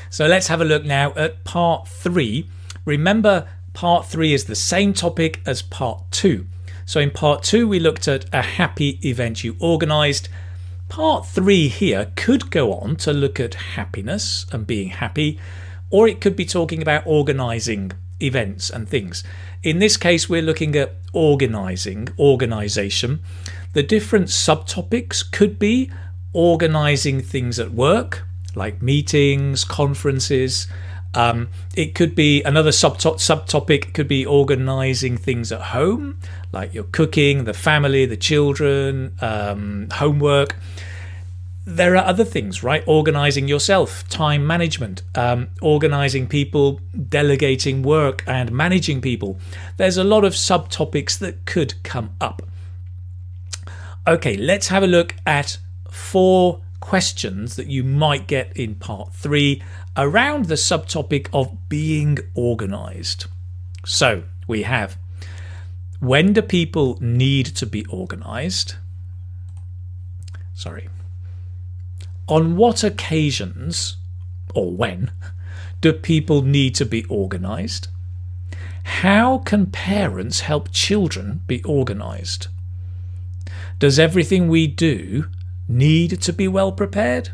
So let's have a look now at part 3. Remember, part 3 is the same topic as part 2. So in part 2 we looked at a happy event you organised. Part 3 here could go on to look at happiness and being happy, or it could be talking about organising events and things. In this case we're looking at organisation. The different subtopics could be organising things at work, like meetings, conferences. It could be another subtopic could be organising things at home, like your cooking, the family, the children, homework. There are other things, right? Organising yourself, time management, organising people, delegating work and managing people. There's a lot of subtopics that could come up. Okay, let's have a look at 4 questions that you might get in part 3 around the subtopic of being organised. So we have, when do people need to be organised? On what occasions, or when, do people need to be organised? How can parents help children be organised? Does everything we do need to be well prepared?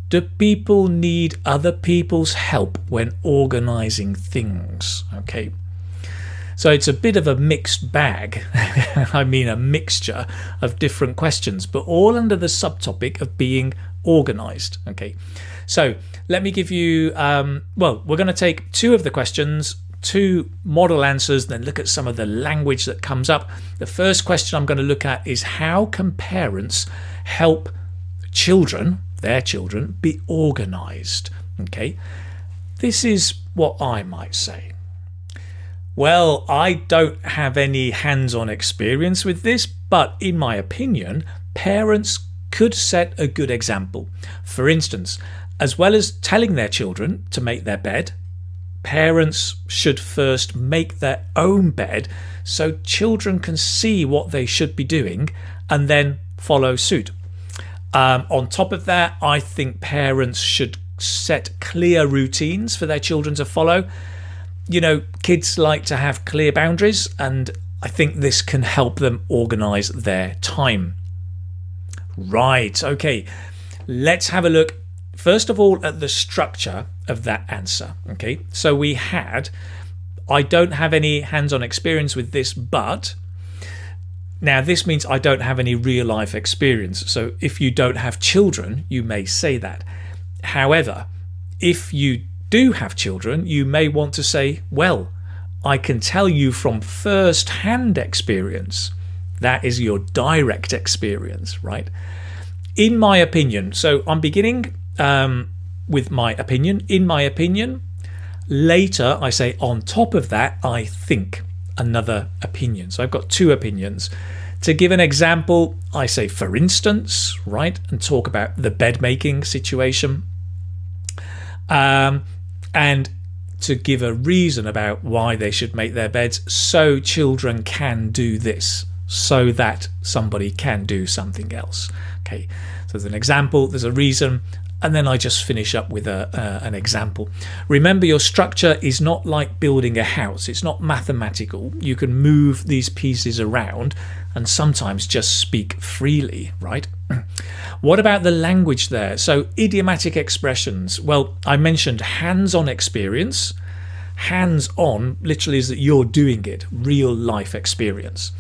Do people need other people's help when organising things? Okay, so it's a bit of a mixed bag. I mean a mixture of different questions, but all under the subtopic of being organised. Okay, so let me give you, well, we're going to take 2 of the questions, 2 model answers, then look at some of the language that comes up. The first question I'm going to look at is, how can parents help children, their children, be organised? Okay, this is what I might say. Well, I don't have any hands-on experience with this, but in my opinion, parents could set a good example. For instance, as well as telling their children to make their bed, parents should first make their own bed so children can see what they should be doing and then follow suit. On top of that, I think parents should set clear routines for their children to follow. You know, kids like to have clear boundaries, and I think this can help them organise their time. Right, okay, let's have a look first of all at the structure of that answer. Okay, so we had, I don't have any hands-on experience with this, but now this means I don't have any real life experience. So if you don't have children, you may say that. However, if you do have children, you may want to say, well, I can tell you from first-hand experience. That is your direct experience, right? In my opinion, so I'm beginning with my opinion. In my opinion, later I say on top of that, I think, another opinion. So I've got 2 opinions. To give an example, I say for instance, right, and talk about the bed making situation. And to give a reason about why they should make their beds, so children can do this, so that somebody can do something else. Okay, so there's an example, there's a reason, and then I just finish up with an example. Remember, your structure is not like building a house. It's not mathematical. You can move these pieces around and sometimes just speak freely, right? What about the language there? So idiomatic expressions. Well, I mentioned hands-on experience. Hands-on literally is that you're doing it, real life experience.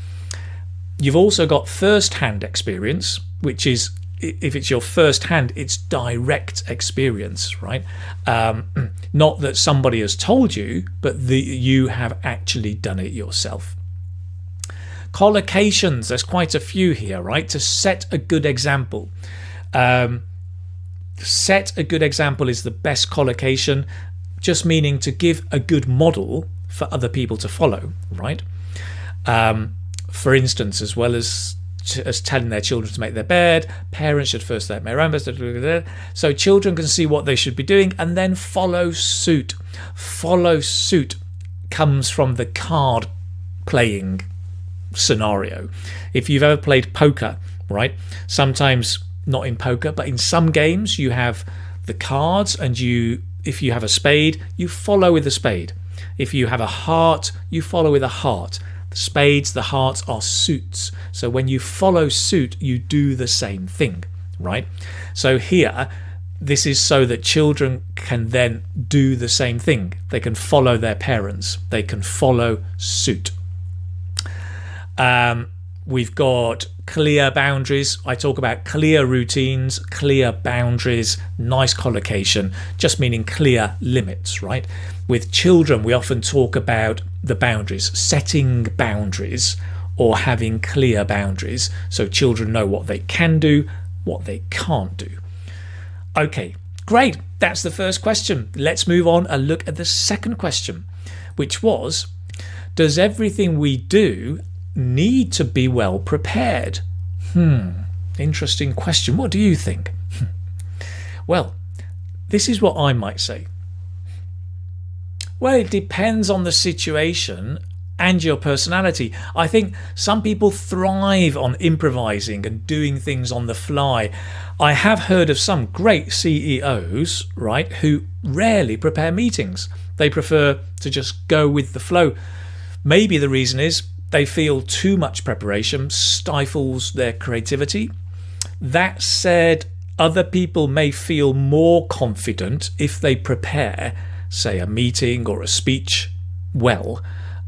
You've also got first-hand experience, which is, if it's your first hand, it's direct experience, right? Not that somebody has told you, but you have actually done it yourself. Collocations, there's quite a few here, right? To set a good example. Set a good example is the best collocation, just meaning to give a good model for other people to follow, right? For instance, as well as telling their children to make their bed, parents should first let their own bed, so children can see what they should be doing and then follow suit. Follow suit comes from the card playing scenario. If you've ever played poker, right, sometimes not in poker but in some games you have the cards, and if you have a spade, you follow with the spade. If you have a heart, you follow with a heart. The spades, the hearts are suits. So when you follow suit, you do the same thing, right? So here, this is so that children can then do the same thing. They can follow their parents. They can follow suit. We've got clear boundaries. I talk about clear routines, clear boundaries, nice collocation, just meaning clear limits, right? With children, we often talk about the boundaries, setting boundaries or having clear boundaries so children know what they can do, what they can't do. Okay, great. That's the first question. Let's move on and look at the second question, which was, does everything we do need to be well prepared? Interesting question. What do you think? Well, this is what I might say. Well, it depends on the situation and your personality. I think some people thrive on improvising and doing things on the fly. I have heard of some great CEOs, right, who rarely prepare meetings. They prefer to just go with the flow. Maybe the reason is they feel too much preparation stifles their creativity. That said, other people may feel more confident if they prepare, say, a meeting or a speech well.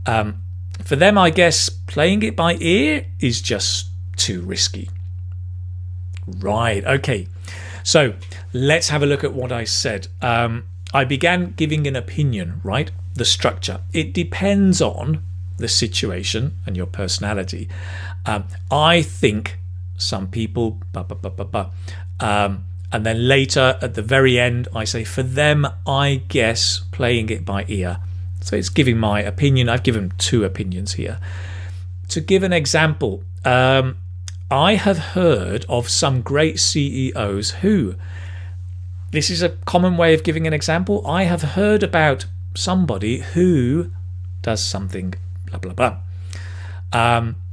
For them, I guess, playing it by ear is just too risky. Right, okay. So let's have a look at what I said. I began giving an opinion, right? The structure. It depends on the situation and your personality. I think some people, and then later at the very end, I say for them, I guess playing it by ear. So it's giving my opinion. I've given two opinions here. To give an example, I have heard of some great CEOs who, this is a common way of giving an example. I have heard about somebody who does something blah, blah, blah.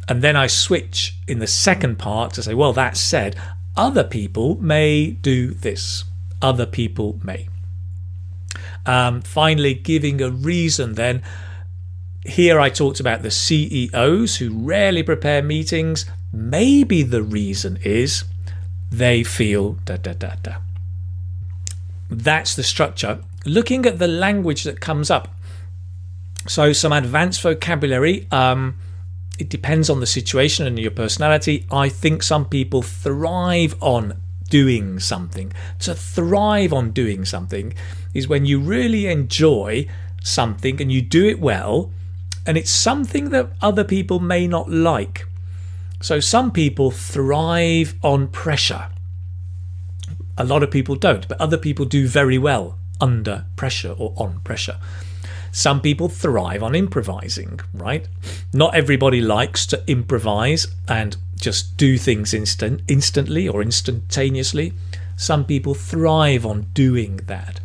And then I switch in the second part to say, well, that said, other people may do this. Other people may. Finally, giving a reason then. Here I talked about the CEOs who rarely prepare meetings. Maybe the reason is they feel da da da da. That's the structure. Looking at the language that comes up. So some advanced vocabulary. It depends on the situation and your personality. I think some people thrive on doing something. To thrive on doing something is when you really enjoy something and you do it well, and it's something that other people may not like. So some people thrive on pressure. A lot of people don't, but other people do very well under pressure or on pressure. Some people thrive on improvising, right? Not everybody likes to improvise and just do things instantly or instantaneously. Some people thrive on doing that.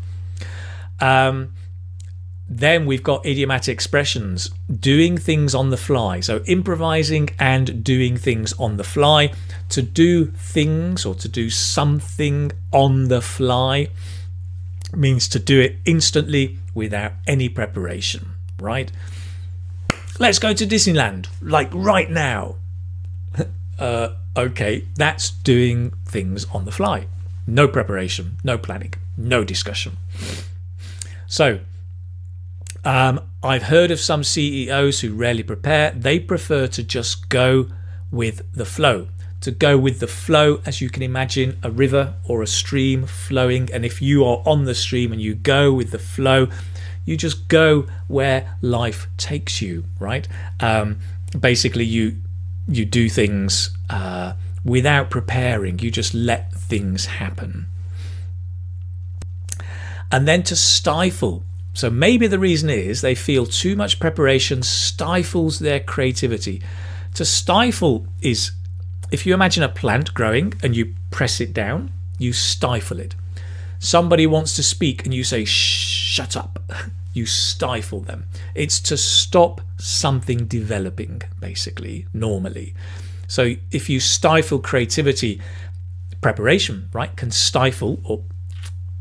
Then we've got idiomatic expressions, doing things on the fly. So improvising and doing things on the fly. To do things or to do something on the fly means to do it instantly without any preparation, right? Let's go to Disneyland, like right now. Okay, that's doing things on the fly. No preparation, no planning, no discussion. So, I've heard of some CEOs who rarely prepare. They prefer to just go with the flow. To go with the flow, as you can imagine, a river or a stream flowing. And if you are on the stream and you go with the flow, you just go where life takes you, right? Basically, you do things without preparing. You just let things happen. And then to stifle. So maybe the reason is they feel too much preparation stifles their creativity. To stifle is, if you imagine a plant growing and you press it down, you stifle it. Somebody wants to speak and you say, shut up. You stifle them. It's to stop something developing, basically, normally. So if you stifle creativity, preparation, right, can stifle or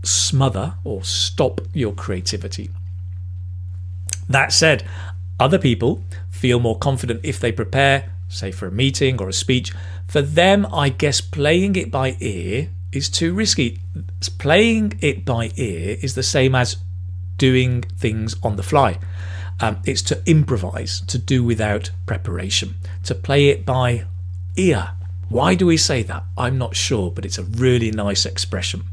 smother or stop your creativity. That said, other people feel more confident if they prepare, say for a meeting or a speech. For them, I guess playing it by ear is too risky. Playing it by ear is the same as doing things on the fly. It's to improvise, to do without preparation, to play it by ear. Why do we say that? I'm not sure, but it's a really nice expression.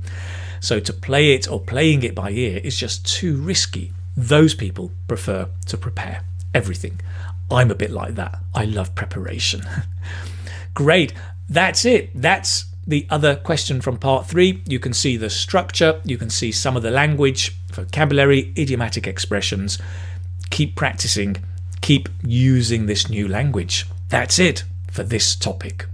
So to play it or playing it by ear is just too risky. Those people prefer to prepare everything. I'm a bit like that. I love preparation. Great. That's it. That's the other question from part 3. You can see the structure. You can see some of the language, vocabulary, idiomatic expressions. Keep practicing. Keep using this new language. That's it for this topic.